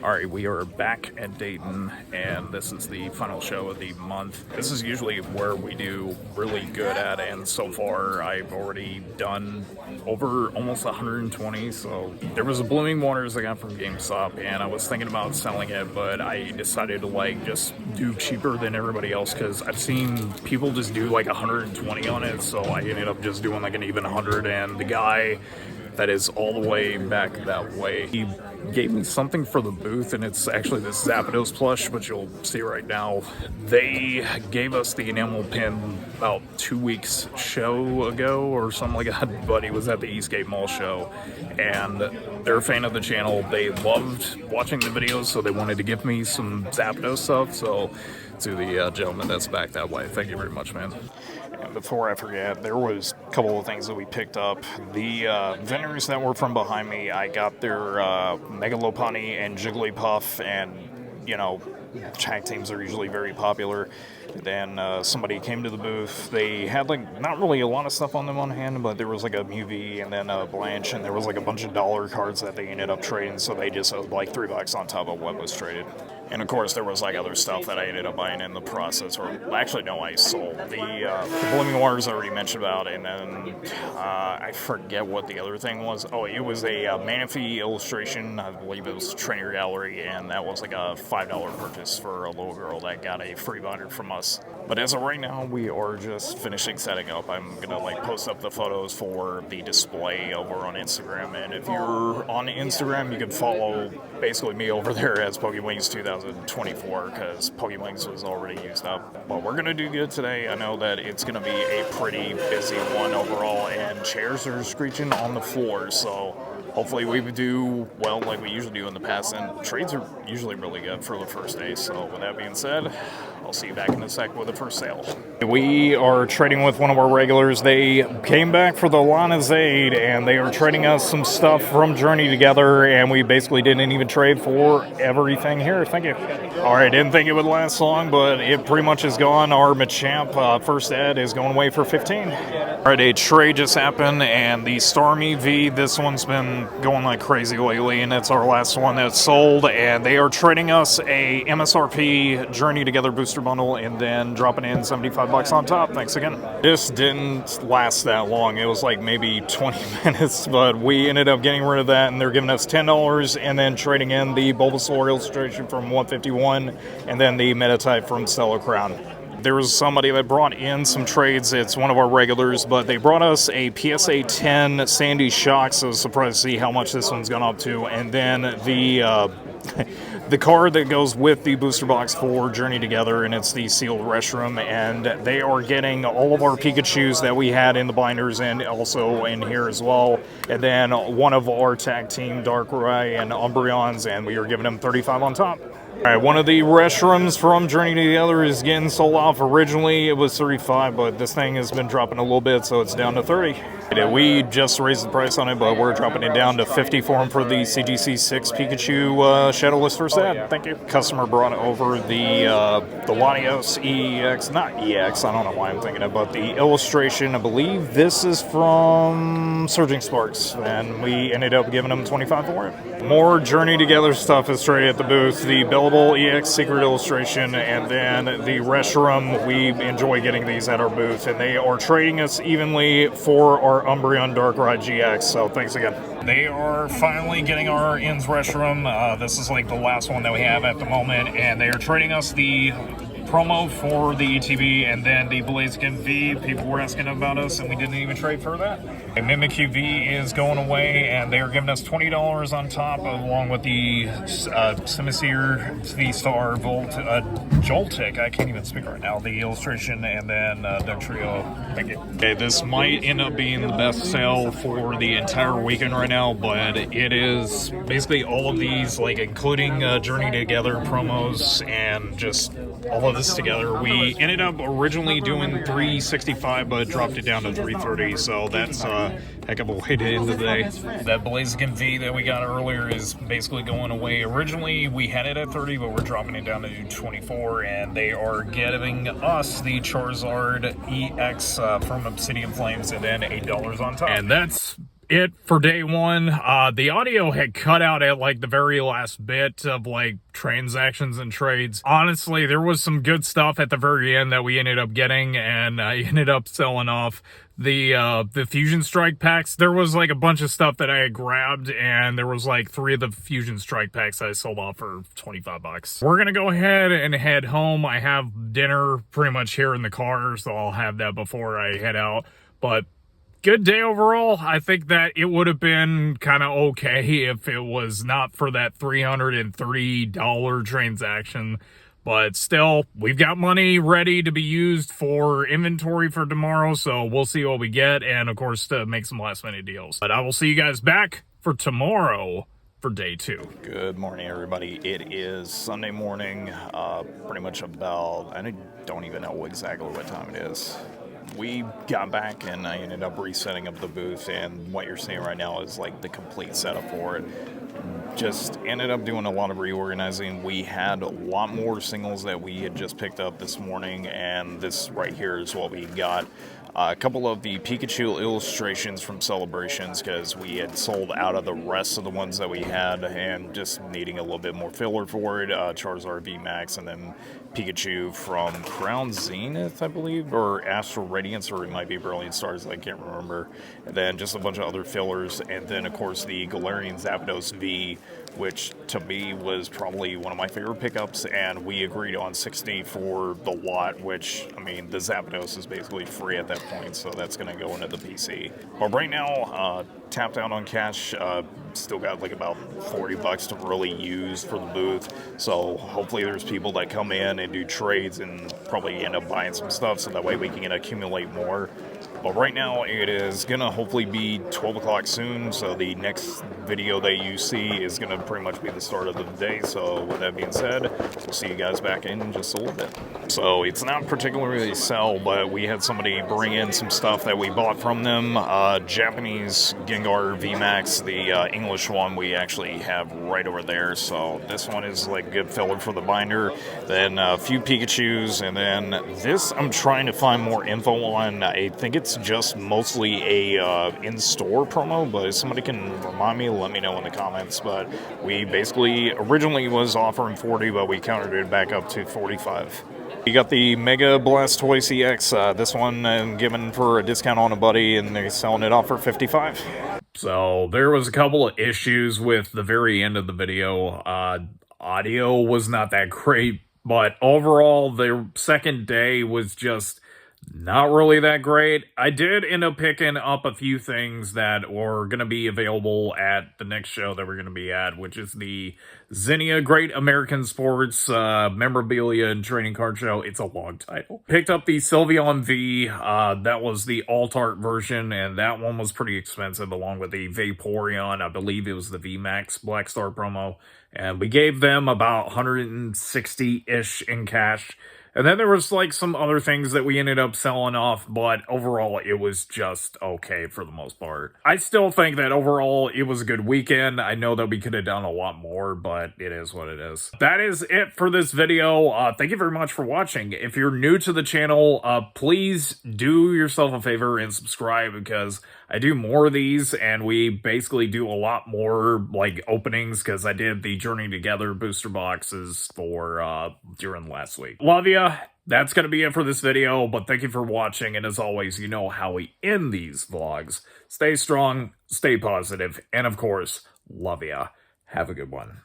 Alright, we are back at Dayton, and this is the final show of the month. This is usually where we do really good at, and so far I've already done over almost 120, so there was a Blooming Waters I got from GameStop, and I was thinking about selling it, but I decided to just do cheaper than everybody else, because I've seen people just do 120 on it, so I ended up just doing an even 100, and the guy that is all the way back that way, he gave me something for the booth, and it's actually this Zapdos plush, but you'll see right now. They gave us the enamel pin about 2 weeks show ago or something like that, but it was at the Eastgate Mall show, and they're a fan of the channel. They loved watching the videos, so they wanted to give me some Zapdos stuff. So to the gentleman that's back that way, thank you very much, man. And before I forget, there was a couple of things that we picked up. The vendors that were from behind me, I got their Mega Lopunny and Jigglypuff, and tag teams are usually very popular. Then somebody came to the booth. They had not really a lot of stuff on them on hand, but there was a Mewtwo and then a Blanche, and there was a bunch of dollar cards that they ended up trading, so they just owed $3 on top of what was traded. And of course there was other stuff that I ended up buying in the process, or actually no, I sold. The Blooming Waters I already mentioned about, and then I forget what the other thing was. Oh, it was a Manaphy illustration. I believe it was Trainer Gallery, and that was a $5 purchase for a little girl that got a free binder from us. But as of right now, we are just finishing setting up. I'm gonna post up the photos for the display over on Instagram, and if you're on Instagram, you can follow basically me over there as Pokewings 2024, because Pokewings was already used up. But we're gonna do good today. I know that it's gonna be a pretty busy one overall, and chairs are screeching on the floor, so hopefully we do well like we usually do in the past, and trades are usually really good for the first day. So with that being said, I'll see you back in a sec with the first sale. We are trading with one of our regulars. They came back for the Lana Zaid, and they are trading us some stuff from Journey Together, and we basically didn't even trade for everything here. Thank you. Alright, didn't think it would last long, but it pretty much is gone. Our Machamp first ed is going away for 15. Alright, a trade just happened, and the Stormy V, this one's been going like crazy lately, and it's our last one that's sold, and they are trading us a MSRP Journey Together booster bundle and then dropping in $75 on top. Thanks again. This didn't last that long. It was maybe 20 minutes, but we ended up getting rid of that, and they're giving us $10 and then trading in the Bulbasaur illustration from 151 and then the Metatype from Stellar Crown. There was somebody that brought in some trades. It's one of our regulars, but they brought us a PSA 10 Sandy Shock, so I was surprised to see how much this one's gone up to. And then the card that goes with the booster box for Journey Together, and it's the sealed restroom, and they are getting all of our Pikachus that we had in the binders and also in here as well, and then one of our tag team Darkrai and Umbreons, and we are giving them 35 on top. Alright, one of the restrooms from Journey Together is getting sold off. Originally it was 35, but this thing has been dropping a little bit, so it's down to 30. We just raised the price on it, but we're dropping it down to 50 for them for the CGC 6 Pikachu Shadowless first ad. Thank you. Customer brought over the Latios EX, not EX, I don't know why I'm thinking it, but the illustration. I believe this is from Surging Sparks, and we ended up giving them 25 for it. More Journey Together stuff is traded at the booth. The Bellable EX Secret Illustration, and then the Reshiram. We enjoy getting these at our booth, and they are trading us evenly for our Umbreon Darkrai GX, so thanks again. They are finally getting our Ins Reshiram. This is the last one that we have at the moment, and they are trading us the promo for the ETB and then the Blaziken V. People were asking about us, and we didn't even trade for that. And Mimikyu V is going away, and they are giving us $20 on top, along with the Simisear, the Star Volt, Joltik, I can't even speak right now, the illustration, and then the trio. Thank you. Okay, this might end up being the best sale for the entire weekend right now, but it is basically all of these, including Journey Together promos and just all of this together. We ended up originally doing $365, but dropped it down to $330, so that's a heck of a way to end the day. That Blaziken V that we got earlier is basically going away. Originally we had it at 30, but we're dropping it down to 24, and they are giving us the Charizard EX from Obsidian Flames and then $8 on top. And that's it for day one. The audio had cut out at like the very last bit of like transactions and trades. Honestly, there was some good stuff at the very end that we ended up getting, and I ended up selling off the Fusion Strike packs. There was like a bunch of stuff that I had grabbed, and there was like 3 of the Fusion Strike packs I sold off for 25 bucks. We're gonna go ahead and head home. I have dinner pretty much here in the car, so I'll have that before I head out. But good day overall. I think that it would have been kind of okay if it was not for that $330 transaction. But still, we've got money ready to be used for inventory for tomorrow, so we'll see what we get, and of course to make some last minute deals. But I will see you guys back for tomorrow for day 2. Good morning, everybody. It is Sunday morning, pretty much about, I don't even know exactly what time it is. We got back and I ended up resetting up the booth, and what you're seeing right now is like the complete setup for it. Just ended up doing a lot of reorganizing. We had a lot more singles that we had just picked up this morning, and this right here is what we got. A couple of the Pikachu illustrations from Celebrations, because we had sold out of the rest of the ones that we had and just needing a little bit more filler for it. Charizard VMAX, and then Pikachu from Crown Zenith, I believe, or Astral Radiance, or it might be Brilliant Stars, I can't remember. And then just a bunch of other fillers, and then of course the Galarian Zapdos V, which to me was probably one of my favorite pickups, and we agreed on 60 for the lot, which, I mean, the Zapdos is basically free at that point, so that's going to go into the PC. But right now, tapped out on cash, still got like about 40 bucks to really use for the booth, so hopefully there's people that come in and do trades and probably end up buying some stuff, so that way we can accumulate more. But right now it is gonna hopefully be 12 o'clock soon, so the next video that you see is gonna pretty much be the start of the day. So with that being said, we'll see you guys back in just a little bit. So it's not particularly sell, but we had somebody bring in some stuff that we bought from them. Japanese Gengar VMAX, the English one we actually have right over there. So this one is like good filler for the binder. Then a few Pikachus, and then this I'm trying to find more info on. I think it's just mostly a in-store promo, but if somebody can remind me, let me know in the comments. But we basically originally was offering 40, but we countered it back up to 45. You got the Mega Blastoise EX. This one given for a discount on a buddy, and they're selling it off for 55. So there was a couple of issues with the very end of the video. Audio was not that great, but overall the second day was just not really that great. I did end up picking up a few things that were going to be available at the next show that we're going to be at, which is the Zinnia Great American Sports Memorabilia and Trading Card Show. It's a long title. Picked up the Sylveon V. That was the alt-art version, and that one was pretty expensive, along with the Vaporeon. I believe it was the VMAX Black Star promo. And we gave them about 160-ish in cash. And then there was like some other things that we ended up selling off, but overall it was just okay for the most part. I still think that overall it was a good weekend. I know that we could have done a lot more, but it is what it is. That is it for this video. Thank you very much for watching. If you're new to the channel, please do yourself a favor and subscribe, because I do more of these, and we basically do a lot more like openings, because I did the Journey Together booster boxes for during last week. Love ya. That's gonna be it for this video, but thank you for watching, and as always, you know how we end these vlogs. Stay strong, stay positive, and of course, love ya. Have a good one.